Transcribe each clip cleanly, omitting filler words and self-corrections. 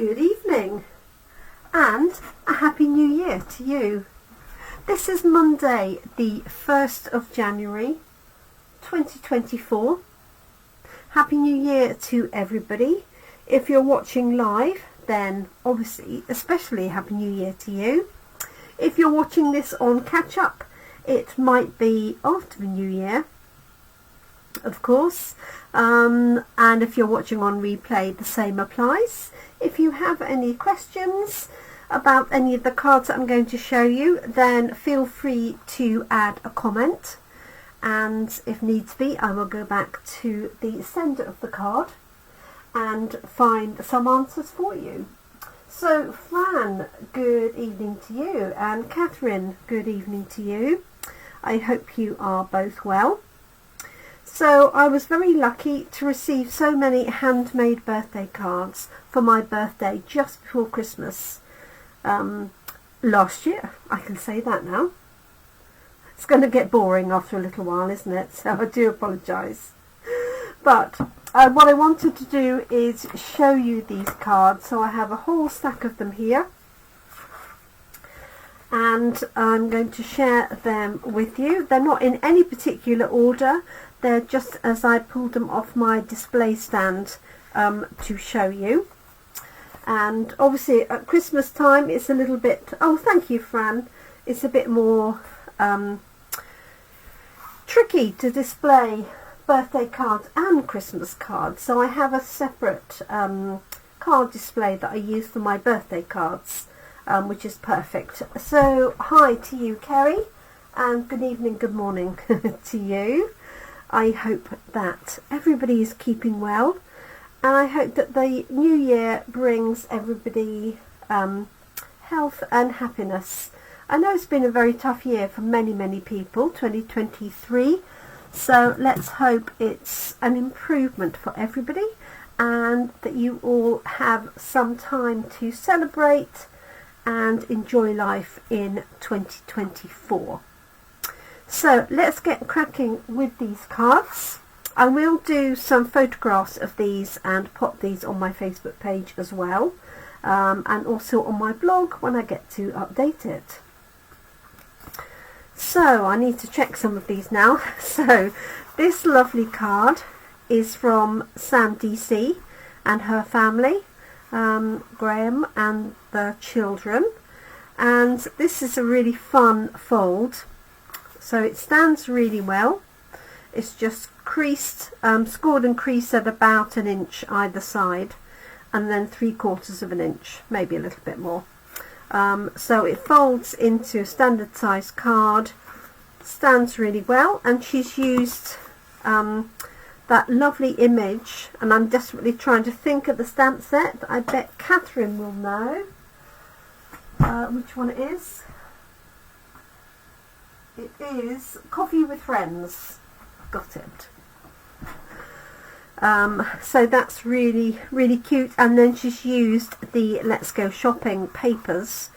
Good evening and a happy new year to you. This is Monday the 1st of January 2024. Happy new year to everybody. If you're watching live, then obviously especially happy new year to you. If you're watching this on catch up, it might be after the new year, of course, and if you're watching on replay, the same applies. If you have any questions about any of the cards that I'm going to show you, then feel free to add a comment, and if needs be, I will go back to the sender of the card and find some answers for you. So Fran, good evening to you, and Catherine, good evening to you. I hope you are both well. So I was very lucky to receive so many handmade birthday cards for my birthday just before Christmas last year. I can say that now. It's going to get boring after a little while, isn't it? So I do apologise. But what I wanted to do is show you these cards. So I have a whole stack of them here, and I'm going to share them with you. They're not in any particular order. They're just as I pulled them off my display stand to show you. And obviously at Christmas time it's a little bit, oh thank you Fran, it's a bit more tricky to display birthday cards and Christmas cards. So I have a separate card display that I use for my birthday cards, which is perfect. So hi to you Kerry, and good evening, good morning to you. I hope that everybody is keeping well, and I hope that the new year brings everybody health and happiness. I know it's been a very tough year for many people, 2023, so let's hope it's an improvement for everybody and that you all have some time to celebrate and enjoy life in 2024. So let's get cracking with these cards. I will do some photographs of these and pop these on my Facebook page as well, and also on my blog when I get to update it. So I need to check some of these now. So this lovely card is from Sam DC and her family, Graham and the children, and this is a really fun fold. So it stands really well. It's just creased, scored and creased at about 1 inch either side, and then 3/4 of an inch, maybe a little bit more. So it folds into a standard size card, stands really well, and she's used that lovely image, and I'm desperately trying to think of the stamp set. I bet Catherine will know which one it is. It is Coffee with Friends. Got it. So that's really cute, and then she's used the Let's Go Shopping papers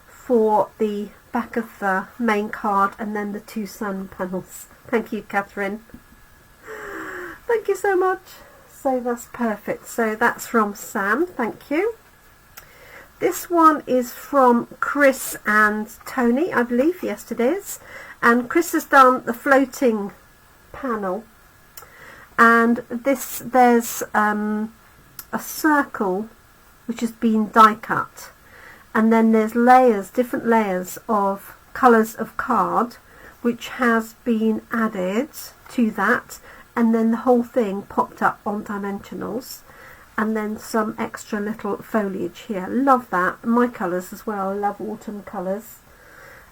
for the back of the main card, and then the 2 sun panels. Thank you Catherine, thank you so much. So that's perfect. So that's from Sam, thank you. This one is from Chris and Tony, I believe. Yes it is. And Chris has done the floating panel, and this, there's a circle which has been die cut, and then there's layers, different layers of colours of card which has been added to that, and then the whole thing popped up on dimensionals, and then some extra little foliage here. Love that. My colours as well, I love autumn colours.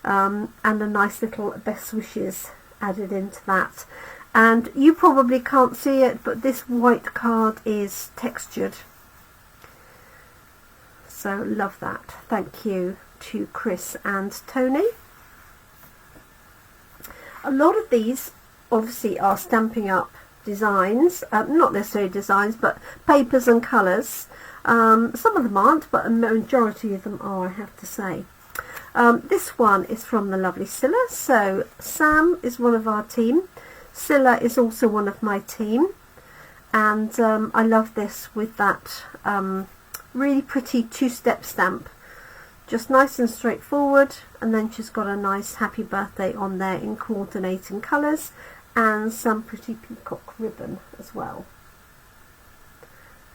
And a nice little best wishes added into that. And you probably can't see it, but this white card is textured. So love that. Thank you to Chris and Tony. A lot of these obviously are Stampin Up designs, not necessarily designs, but papers and colours. Some of them aren't, but a majority of them are, I have to say. This one is from the lovely Scylla. So Sam is one of our team. Scylla is also one of my team, and I love this with that really pretty two-step stamp, just nice and straightforward. And then she's got a nice happy birthday on there in coordinating colours and some pretty peacock ribbon as well.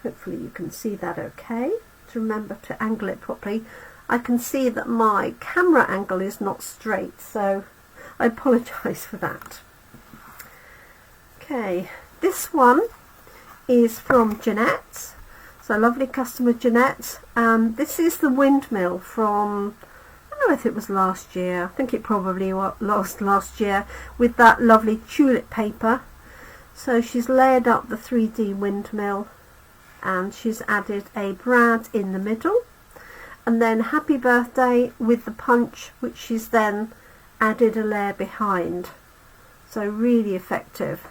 Hopefully you can see that okay. To remember to angle it properly. I can see that my camera angle is not straight, so I apologise for that. Okay, this one is from Jeanette. So lovely customer Jeanette. This is the windmill from, I don't know if it was last year. I think it probably was last year, with that lovely tulip paper. So she's layered up the 3D windmill and she's added a brad in the middle, and then happy birthday with the punch, which she's then added a layer behind. So really effective.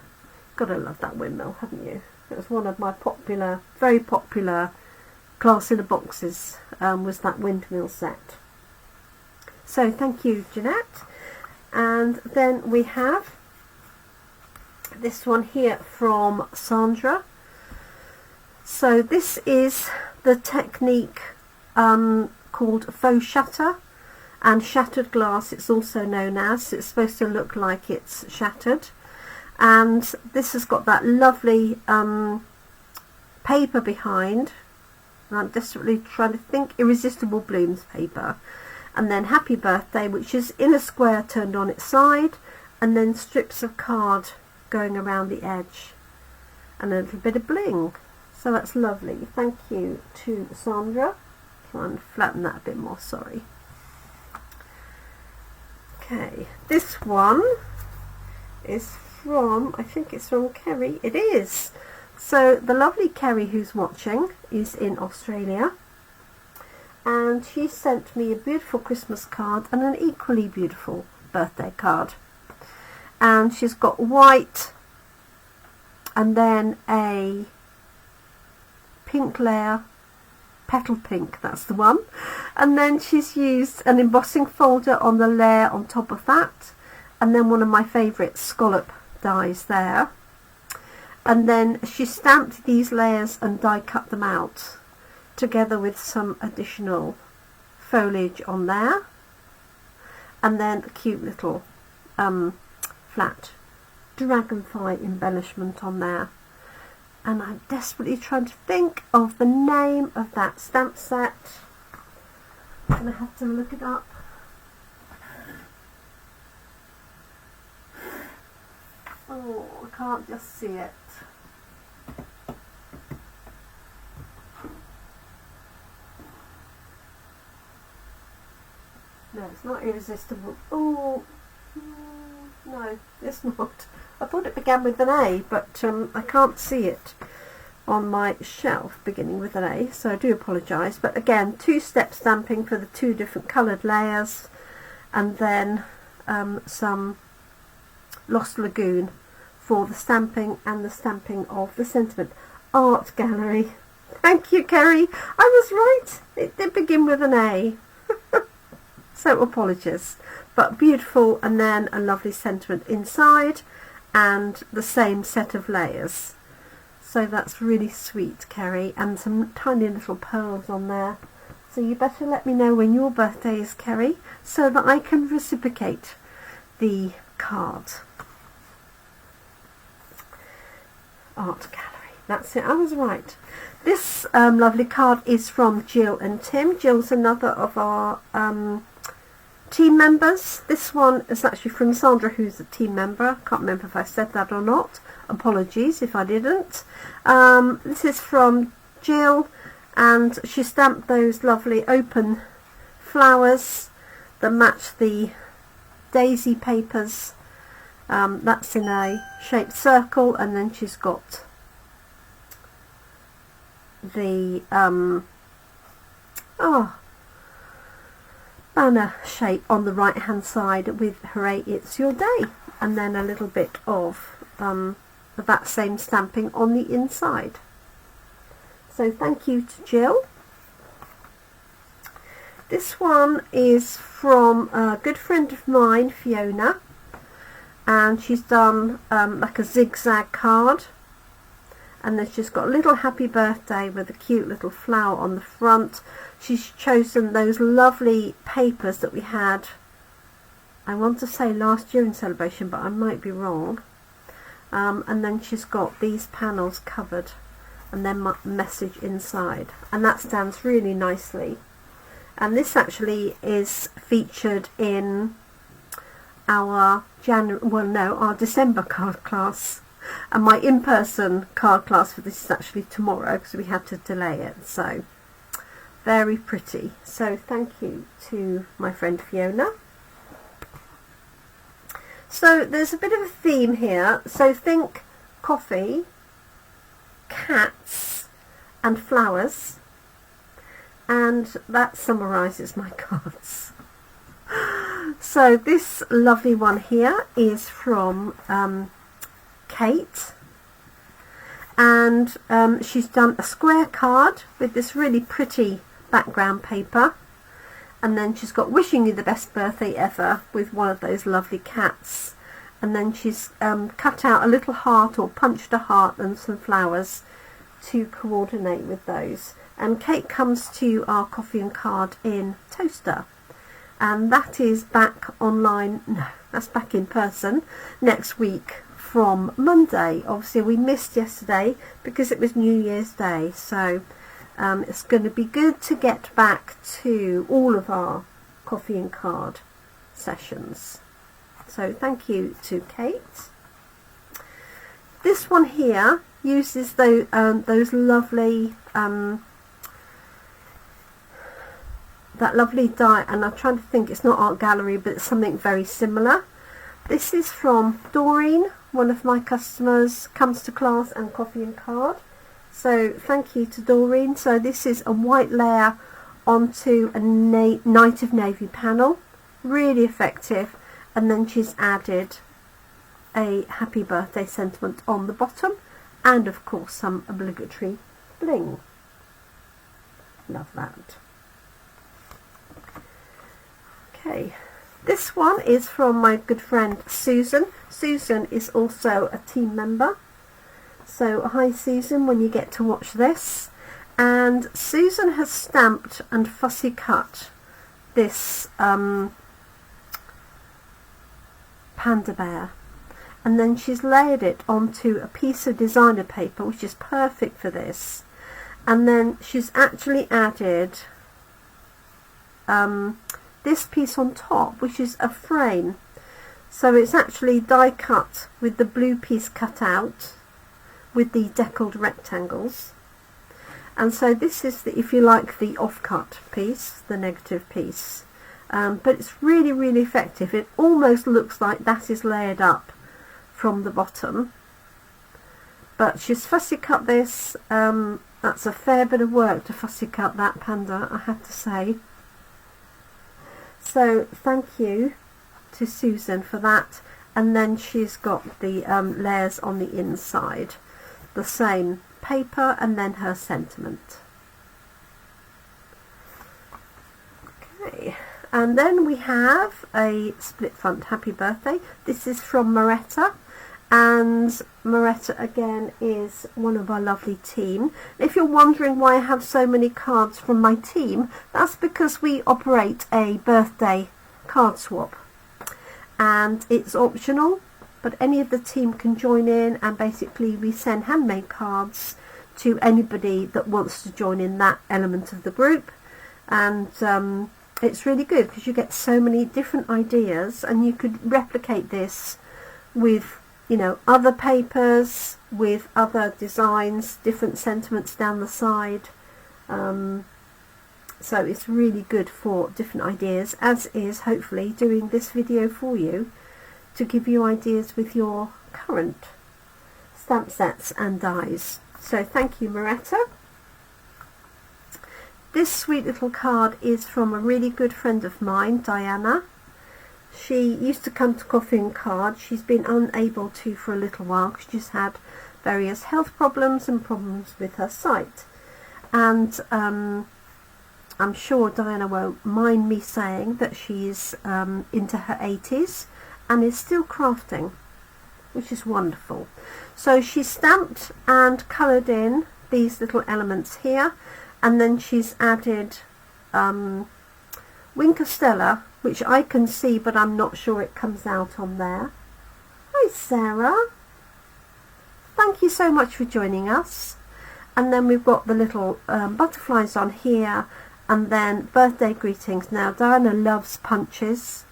Gotta love that windmill, haven't you? It was one of my popular, very popular class in the boxes, was that windmill set. So thank you, Jeanette. And then we have this one here from Sandra. So this is the technique called faux shutter, and shattered glass it's also known as. It's supposed to look like it's shattered. And this has got that lovely paper behind, and I'm desperately trying to think, Irresistible Blooms paper, and then happy birthday, which is in a square turned on its side, and then strips of card going around the edge, and a little bit of bling. So that's lovely. Thank you to Sandra. Try and flatten that a bit more, sorry. Okay, this one is from, I think it's from Kerry. It is. So the lovely Kerry, who's watching, is in Australia, and she sent me a beautiful Christmas card and an equally beautiful birthday card. And she's got white and then a pink layer, petal pink, that's the one, and then she's used an embossing folder on the layer on top of that, and then one of my favourite scallop dies there, and then she stamped these layers and die cut them out together with some additional foliage on there, and then a cute little flat dragonfly embellishment on there. And I'm desperately trying to think of the name of that stamp set. I'm going to have to look it up. Oh, I can't just see it. No, it's not Irresistible. Oh, no, it's not. I thought it began with an A, but I can't see it on my shelf beginning with an A, so I do apologise. But again, two-step stamping for the two different coloured layers, and then some Lost Lagoon for the stamping and the stamping of the sentiment. Art Gallery. Thank you, Kerry. I was right. It did begin with an A. So apologies. But beautiful, and then a lovely sentiment inside, and the same set of layers. So that's really sweet, Kerry, and some tiny little pearls on there. So you better let me know when your birthday is, Kerry, so that I can reciprocate the card. Art Gallery, that's it, I was right. This lovely card is from Jill and Tim. Jill's another of our team members. This one is actually from Sandra, who's a team member. Can't remember if I said that or not. Apologies if I didn't. This is from Jill, and she stamped those lovely open flowers that match the daisy papers. That's in a shaped circle, and then she's got the banner shape on the right hand side with "Hooray, it's your day," and then a little bit of that same stamping on the inside. So thank you to Jill. This one is from a good friend of mine, Fiona, and she's done like a zigzag card, and then she's got a little happy birthday with a cute little flower on the front. She's chosen those lovely papers that we had, I want to say last year in celebration, but I might be wrong. And then she's got these panels covered and then my message inside, and that stands really nicely. And this actually is featured in our our December card class, and my in-person card class for this is actually tomorrow because we had to delay it. So very pretty. So thank you to my friend Fiona. So there's a bit of a theme here. So think coffee, cats and flowers, and that summarises my cards. So this lovely one here is from Kate, and she's done a square card with this really pretty background paper, and then she's got wishing you the best birthday ever with one of those lovely cats, and then she's cut out a little heart or punched a heart and some flowers to coordinate with those. And Kate comes to our coffee and card in Toaster, and that is back online, no, that's back in person next week from Monday. Obviously we missed yesterday because it was New Year's Day, so it's going to be good to get back to all of our coffee and card sessions. So thank you to Kate. This one here uses those lovely that lovely die, and I'm trying to think, it's not Art Gallery but it's something very similar. This is from Doreen, one of my customers, comes to class and coffee and card. So thank you to Doreen. So this is a white layer onto a Night of Navy panel, really effective, and then she's added a happy birthday sentiment on the bottom, and of course some obligatory bling. Love that. Okay, this one is from my good friend Susan. Susan is also a team member, so hi Susan when you get to watch this. And Susan has stamped and fussy cut this panda bear, and then she's layered it onto a piece of designer paper which is perfect for this, and then she's actually added this piece on top, which is a frame. So it's actually die cut with the blue piece cut out with the deckled rectangles, and so this is the, if you like, the off-cut piece, the negative piece, but it's really effective. It almost looks like that is layered up from the bottom, but she's fussy cut this. That's a fair bit of work to fussy cut that panda, I have to say. So thank you to Susan for that. And then she's got the layers on the inside, the same paper, and then her sentiment. Okay, and then we have a split front happy birthday. This is from Moretta, and Moretta again is one of our lovely team. If you're wondering why I have so many cards from my team, that's because we operate a birthday card swap, and it's optional, but any of the team can join in, and basically we send handmade cards to anybody that wants to join in that element of the group. And it's really good because you get so many different ideas, and you could replicate this with, you know, other papers, with other designs, different sentiments down the side. So it's really good for different ideas, as is hopefully doing this video for you to give you ideas with your current stamp sets and dies. So thank you, Moretta. This sweet little card is from a really good friend of mine, Diana. She used to come to Coffee and Card. She's been unable to for a little while because she's had various health problems and problems with her sight. And I'm sure Diana won't mind me saying that she's into her 80s and is still crafting. which is wonderful. So she stamped and coloured in these little elements here, and then she's added Wink Stella, which I can see, but I'm not sure it comes out on there. Hi Sarah, thank you so much for joining us. And then we've got the little butterflies on here, and then birthday greetings. Now Diana loves punches,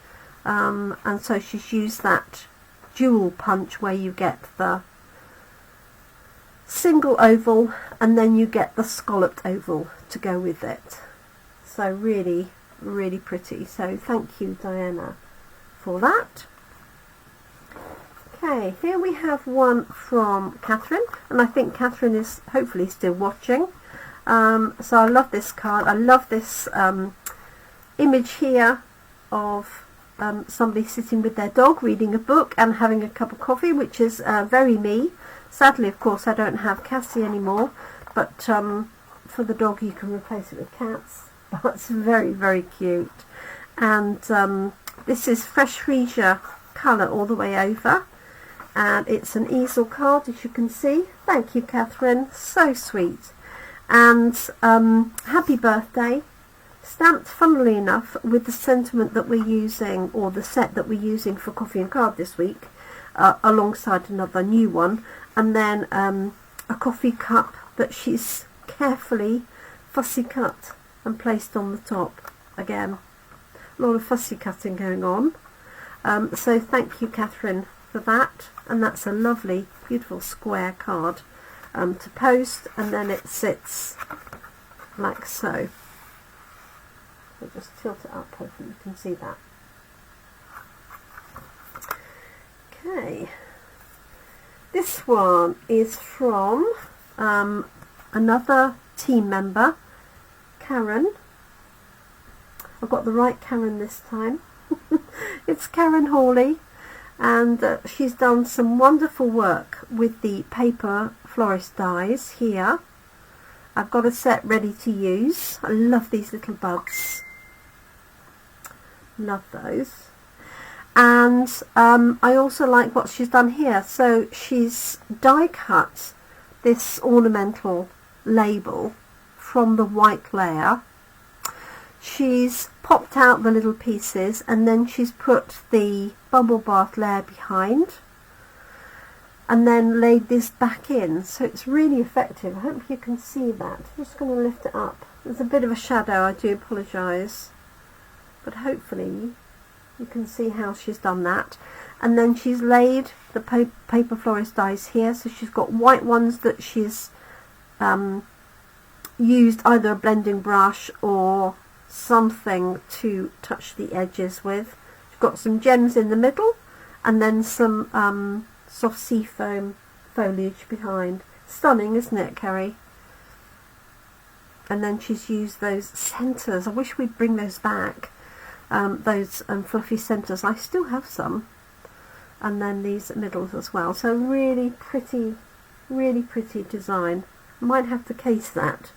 and so she's used that dual punch where you get the single oval and then you get the scalloped oval to go with it. So really, really pretty. So thank you, Diana, for that. Okay, here we have one from Catherine, and I think Catherine is hopefully still watching. So I love this card. I love this image here of somebody sitting with their dog reading a book and having a cup of coffee, which is very me. Sadly, of course, I don't have Cassie anymore, but for the dog you can replace it with cats. That's very, very cute. And this is Fresh Freesia colour all the way over, and it's an easel card, as you can see. Thank you, Catherine, so sweet. And happy birthday, stamped, funnily enough, with the sentiment that we're using, or the set that we're using for Coffee and Card this week, alongside another new one, and then a coffee cup that she's carefully fussy cut and placed on the top. Again, a lot of fussy cutting going on. So thank you, Catherine, for that. And that's a lovely, beautiful square card to post, and then it sits like so. I'll just tilt it up, hopefully you can see that. Okay, this one is from another team member, Karen. I've got the right Karen this time. It's Karen Hawley, and she's done some wonderful work with the paper florist dies here. I've got a set ready to use. I love these little buds. Love those. And I also like what she's done here. So she's die cut this ornamental label from the white layer. She's popped out the little pieces, and then she's put the bubble bath layer behind, and then laid this back in. So it's really effective. I hope you can see that. I'm just going to lift it up. There's a bit of a shadow, I do apologise, but hopefully you can see how she's done that. And then she's laid the paper florist dies here. So she's got white ones that she's used either a blending brush or something to touch the edges with. She's got some gems in the middle, and then some soft sea foam foliage behind. Stunning, isn't it, Kerry? And then she's used those centres. I wish we'd bring those back. Those fluffy centres. I still have some. And then these middles as well. So really pretty design. I might have to case that.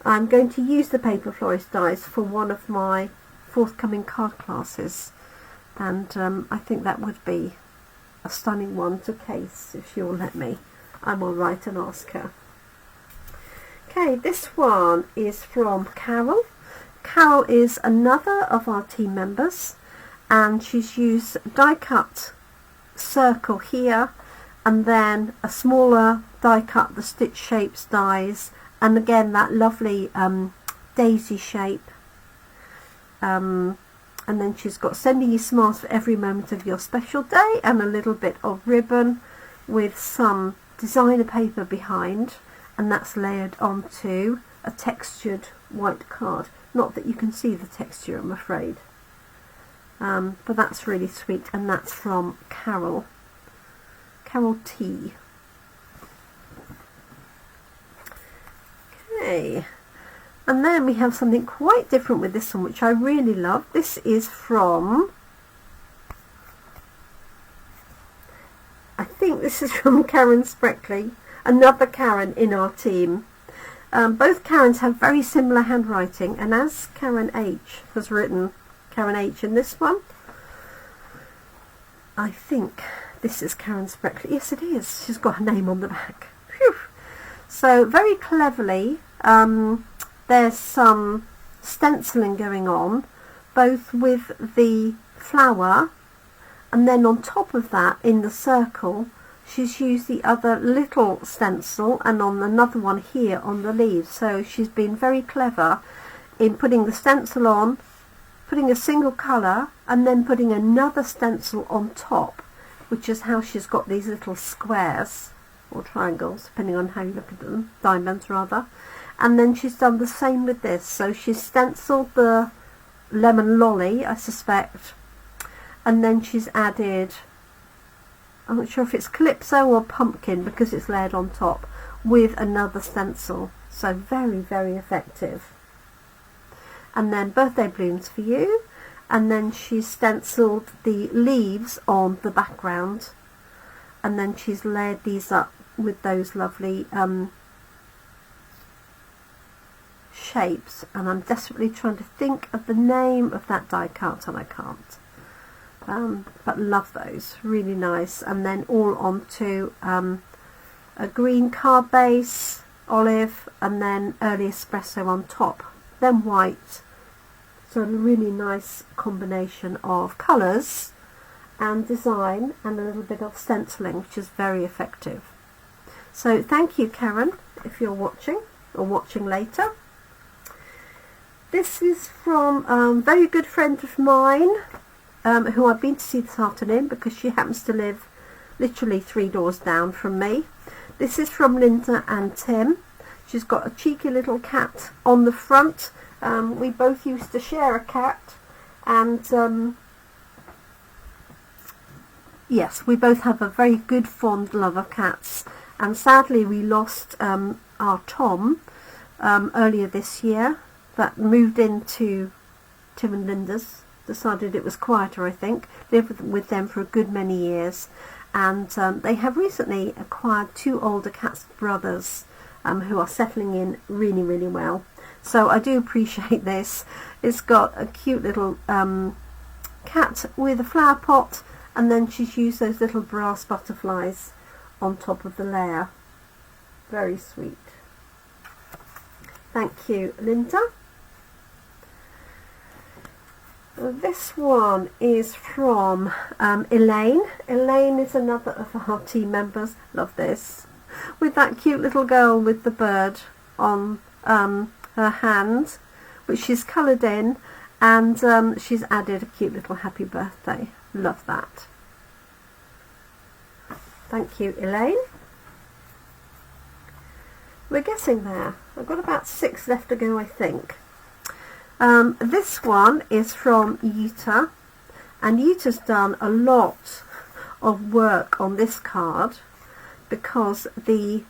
I'm going to use the paper florist dies for one of my forthcoming card classes, and I think that would be a stunning one to case if you'll let me. I'm all right and ask her. Okay, this one is from Carol. Carol is another of our team members, and she's used die cut circle here, and then a smaller die cut the stitch shapes dies, and again that lovely daisy shape, and then she's got sending you smiles for every moment of your special day, and a little bit of ribbon with some designer paper behind, and that's layered onto a textured white card. Not that you can see the texture, I'm afraid, but that's really sweet, and that's from Carol T. Okay, and then we have something quite different with this one, which I really love. This is from, I think this is from Karen Spreckley, another Karen in our team. Both Karens have very similar handwriting, and as Karen H has written Karen H in this one, I think This is Karen Spreckley. Yes, it is. She's got her name on the back. Phew. So very cleverly, there's some stenciling going on, both with the flower, and then on top of that, in the circle, she's used the other little stencil, and on another one here on the leaves. So she's been very clever in putting the stencil on, putting a single colour, and then putting another stencil on top, which is how she's got these little squares, or triangles, depending on how you look at them, diamonds rather. And then she's done the same with this. So she's stenciled the lemon lolly, I suspect, and then she's added, I'm not sure if it's calypso or pumpkin because it's layered on top, with another stencil. So very, very effective. And then birthday blooms for you, and then she's stenciled the leaves on the background, and then she's layered these up with those lovely shapes. And I'm desperately trying to think of the name of that die cut and I can't, but love those, really nice. And then all onto a green card base, olive, and then early espresso on top, then white. So a really nice combination of colours and design and a little bit of stenciling, which is very effective. So thank you, Karen, if you're watching or watching later. This is from a very good friend of mine, who I've been to see this afternoon because she happens to live literally 3 doors down from me. This is from Linda and Tim. She's got a cheeky little cat on the front. We both used to share a cat, and yes, we both have a very good fond love of cats, and sadly we lost our Tom earlier this year, that moved into Tim and Linda's, decided it was quieter, I think, lived with them for a good many years, and they have recently acquired 2 older cat's brothers who are settling in really, really well. So I do appreciate this. It's got a cute little cat with a flower pot, and then she's used those little brass butterflies on top of the layer. Very sweet. Thank you, Linda. This one is from Elaine. Elaine is another of our team members. Love this. With that cute little girl with the bird on her hand, which she's coloured in, and she's added a cute little happy birthday. Love that. Thank you, Elaine. We're getting there. I've got about 6 left to go, I think. This one is from Yuta, and Yuta's done a lot of work on this card because the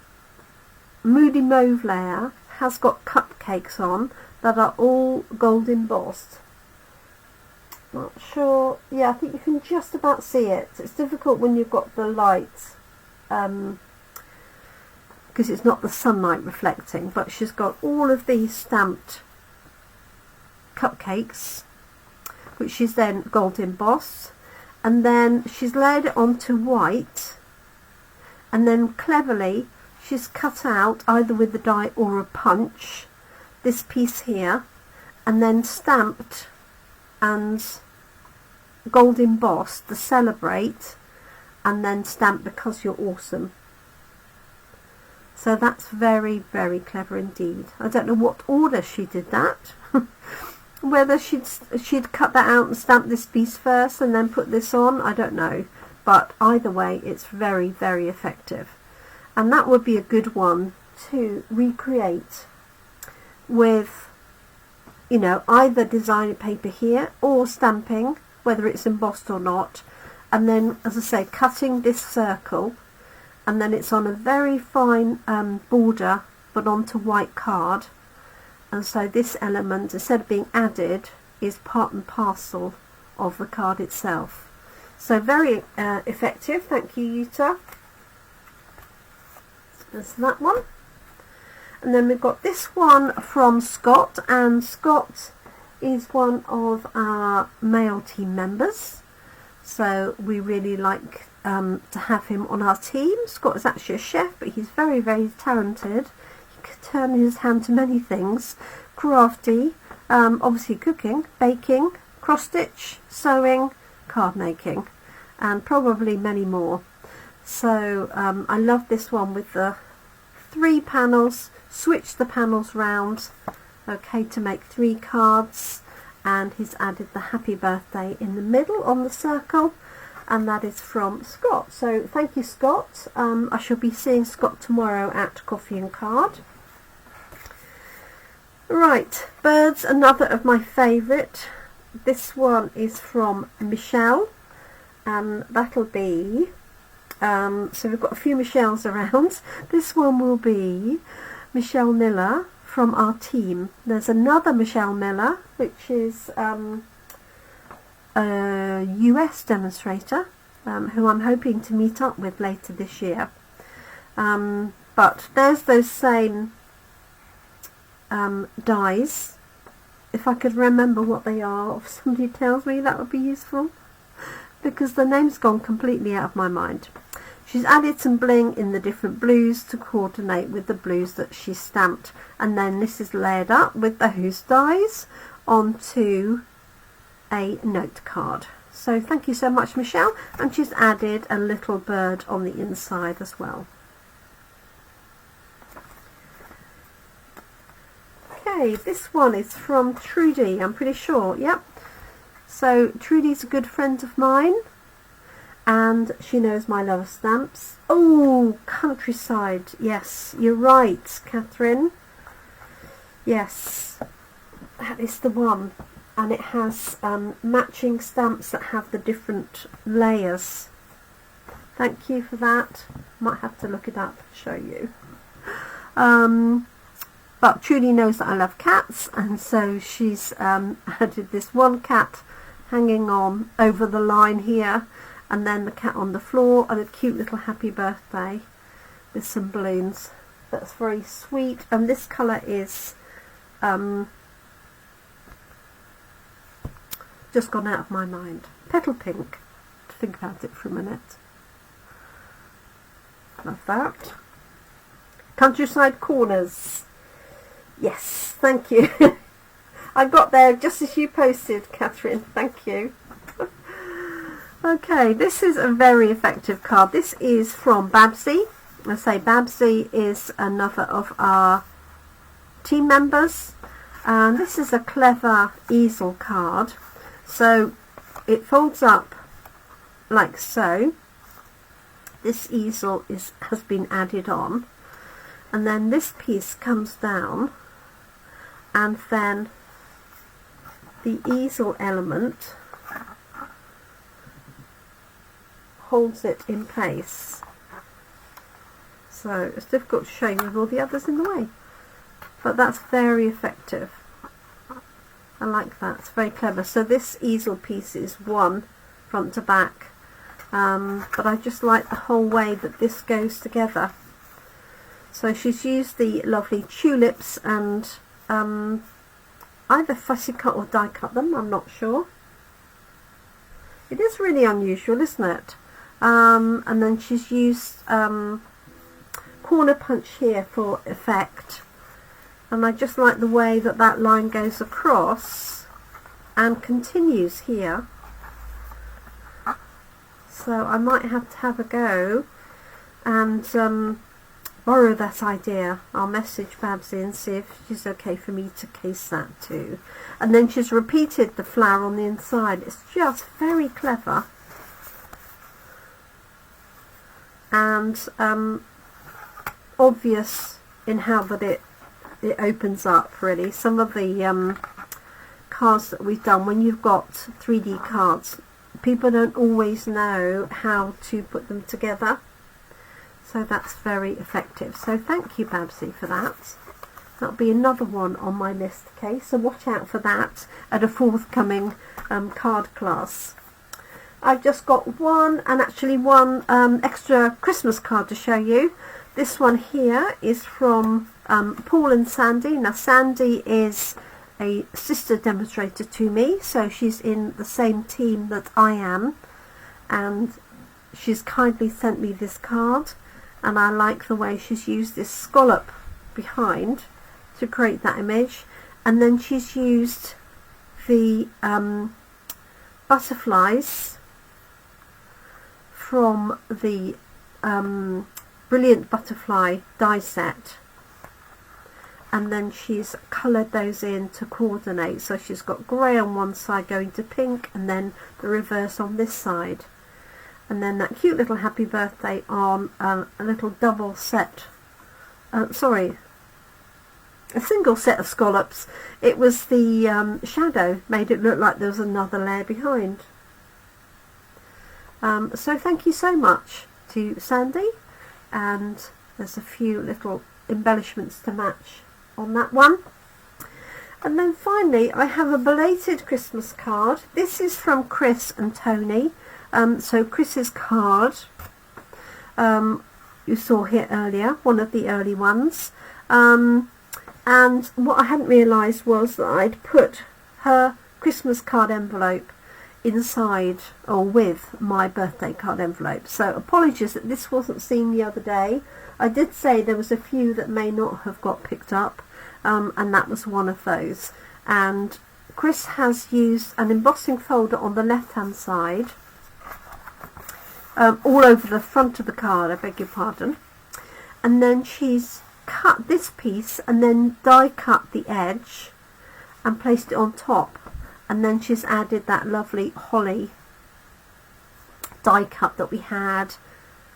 Moody Mauve layer has got cupcakes on that are all gold embossed. Not sure, yeah, I think you can just about see it. It's difficult when you've got the light, because it's not the sunlight reflecting, but she's got all of these stamped cupcakes, which she's then gold embossed, and then she's layered it onto white, and then cleverly she's cut out, either with the die or a punch, this piece here, and then stamped and gold embossed to celebrate, and then stamped because you're awesome. So that's very, very clever indeed. I don't know what order she did that. Whether she'd cut that out and stamped this piece first and then put this on, I don't know. But either way, it's very, very effective. And that would be a good one to recreate with, you know, either designer paper here or stamping, whether it's embossed or not. And then, as I say, cutting this circle, and then it's on a very fine border, but onto white card. And so this element, instead of being added, is part and parcel of the card itself. So very effective. Thank you, Yuta. There's that one. And then we've got this one from Scott, and Scott is one of our male team members. so we really like to have him on our team. Scott is actually a chef, but he's very, very talented. He can turn his hand to many things. Crafty, obviously cooking, baking, cross stitch, sewing, card making, and probably many more. So I love this one with the 3 panels. Switch the panels round, okay, to make 3 cards, and he's added the happy birthday in the middle on the circle, and that is from Scott. So thank you, Scott. I shall be seeing Scott tomorrow at Coffee and Card. Right, birds, another of my favourite. This one is from Michelle, and that'll be so we've got a few Michelles around. This one will be Michelle Miller from our team. There's another Michelle Miller, which is a US demonstrator who I'm hoping to meet up with later this year. But there's those same dies. If I could remember what they are, or if somebody tells me, that would be useful, because the name's gone completely out of my mind. She's added some bling in the different blues to coordinate with the blues that she stamped, and then this is layered up with those dies onto a note card. So thank you so much, Michelle, and she's added a little bird on the inside as well. Okay, this one is from Trudy, I'm pretty sure. Yep. So Trudy's a good friend of mine, and she knows my love of stamps. Oh, countryside. Yes, you're right, Catherine. Yes, that is the one. And it has matching stamps that have the different layers. Thank you for that. Might have to look it up and show you. But Trudy knows that I love cats, and so she's added this one cat hanging on over the line here, and then the cat on the floor, and a cute little happy birthday with some balloons. That's very sweet, and this colour is just gone out of my mind. Petal pink, to think about it for a minute. Love that. Countryside corners. Yes, thank you. I got there just as you posted, Catherine. Thank you. Okay, this is a very effective card. This is from Babsy. I say Babsy is another of our team members. And this is a clever easel card. So it folds up like so. This easel has been added on. And then this piece comes down, and then the easel element holds it in place. So it's difficult to show you with all the others in the way, but that's very effective. I like that, it's very clever. So this easel piece is one front to back, but I just like the whole way that this goes together. So she's used the lovely tulips and either fussy cut or die cut them, I'm not sure. It is really unusual, isn't it? And then she's used corner punch here for effect, and I just like the way that that line goes across and continues here. So I might have to have a go and borrow that idea. I'll message Babsy and see if she's okay for me to case that too. And then she's repeated the flower on the inside. It's just very clever. And obvious in how that it opens up, really. Some of the cards that we've done, when you've got 3D cards, people don't always know how to put them together. So that's very effective. So thank you, Babsy, for that. That'll be another one on my list, okay? So watch out for that at a forthcoming card class. I've just got one, and actually one extra Christmas card to show you. This one here is from Paul and Sandy. Now Sandy is a sister demonstrator to me, so she's in the same team that I am. and she's kindly sent me this card, and I like the way she's used this scallop behind to create that image, and then she's used the butterflies from the Brilliant Butterfly die set, and then she's coloured those in to coordinate. So she's got grey on one side going to pink, and then the reverse on this side, and then that cute little happy birthday on a little double set, sorry, a single set of scallops. It was the shadow made it look like there was another layer behind. So thank you so much to Sandy, and there's a few little embellishments to match on that one. And then finally I have a belated Christmas card. This is from Chris and Tony. So Chris's card, you saw here earlier, one of the early ones, and what I hadn't realised was that I'd put her Christmas card envelope inside or with my birthday card envelope. So apologies that this wasn't seen the other day. I did say there was a few that may not have got picked up, and that was one of those. And Chris has used an embossing folder on the left hand side, all over the front of the card, I beg your pardon, and then she's cut this piece and then die cut the edge and placed it on top, and then she's added that lovely holly die cut that we had,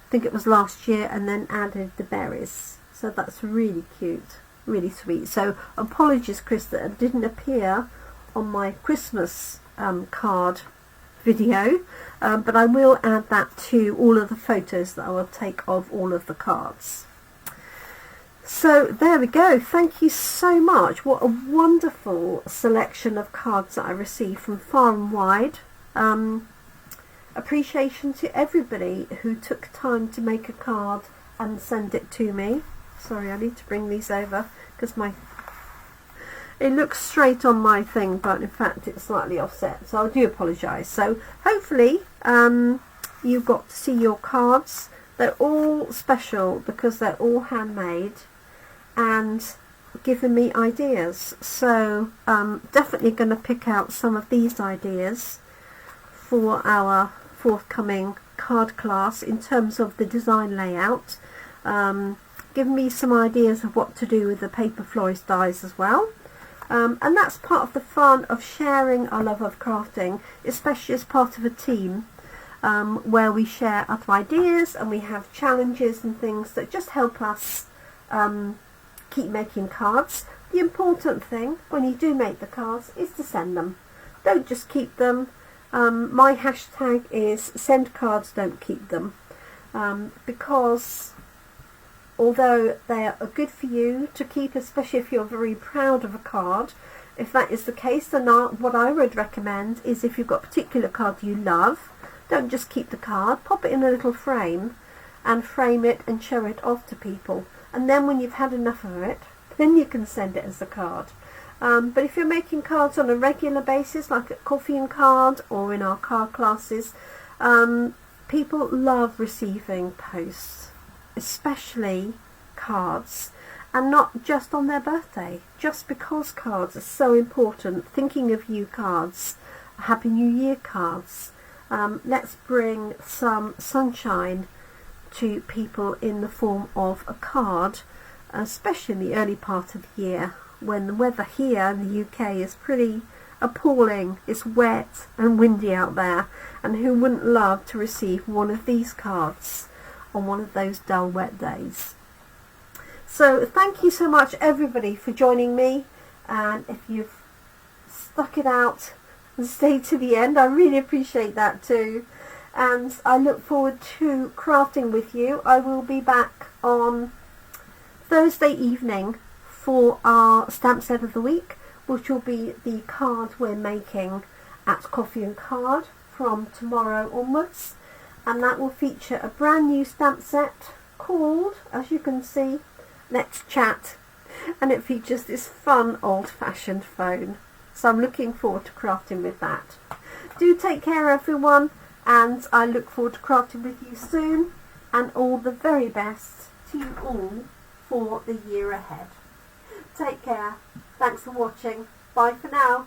I think it was last year, and then added the berries. So that's really cute, really sweet. So apologies, Chris, that it didn't appear on my Christmas card video, but I will add that to all of the photos that I will take of all of the cards. So there we go. Thank you so much. What a wonderful selection of cards that I received from far and wide. Appreciation to everybody who took time to make a card and send it to me. Sorry, I need to bring these over because it looks straight on my thing, but in fact it's slightly offset, so I do apologise. So hopefully you got to see your cards. They're all special because they're all handmade and giving me ideas. So definitely going to pick out some of these ideas for our forthcoming card class in terms of the design layout. Give me some ideas of what to do with the paper florist dies as well. And that's part of the fun of sharing our love of crafting, especially as part of a team, where we share other ideas and we have challenges and things that just help us keep making cards. The important thing when you do make the cards is to send them. Don't just keep them. My hashtag is send cards, don't keep them, because although they are good for you to keep, especially if you're very proud of a card, if that is the case, then what I would recommend is, if you've got a particular card you love, don't just keep the card, pop it in a little frame and frame it and show it off to people, and then when you've had enough of it, then you can send it as a card. But if you're making cards on a regular basis, like at Coffee and Card or in our card classes, people love receiving posts, especially cards, and not just on their birthday, just because cards are so important. Thinking of you cards, Happy New Year cards. Let's bring some sunshine to people in the form of a card, especially in the early part of the year when the weather here in the UK is pretty appalling. It's wet and windy out there, and who wouldn't love to receive one of these cards on one of those dull wet days? So thank you so much everybody for joining me, and if you've stuck it out and stayed to the end, I really appreciate that too, and I look forward to crafting with you. I will be back on Thursday evening for our stamp set of the week, which will be the card we're making at Coffee and Card from tomorrow onwards, and that will feature a brand new stamp set called, as you can see, Let's Chat, and it features this fun old-fashioned phone. So I'm looking forward to crafting with that. Do take care everyone, and I look forward to crafting with you soon, and all the very best to you all for the year ahead. Take care. Thanks for watching. Bye for now.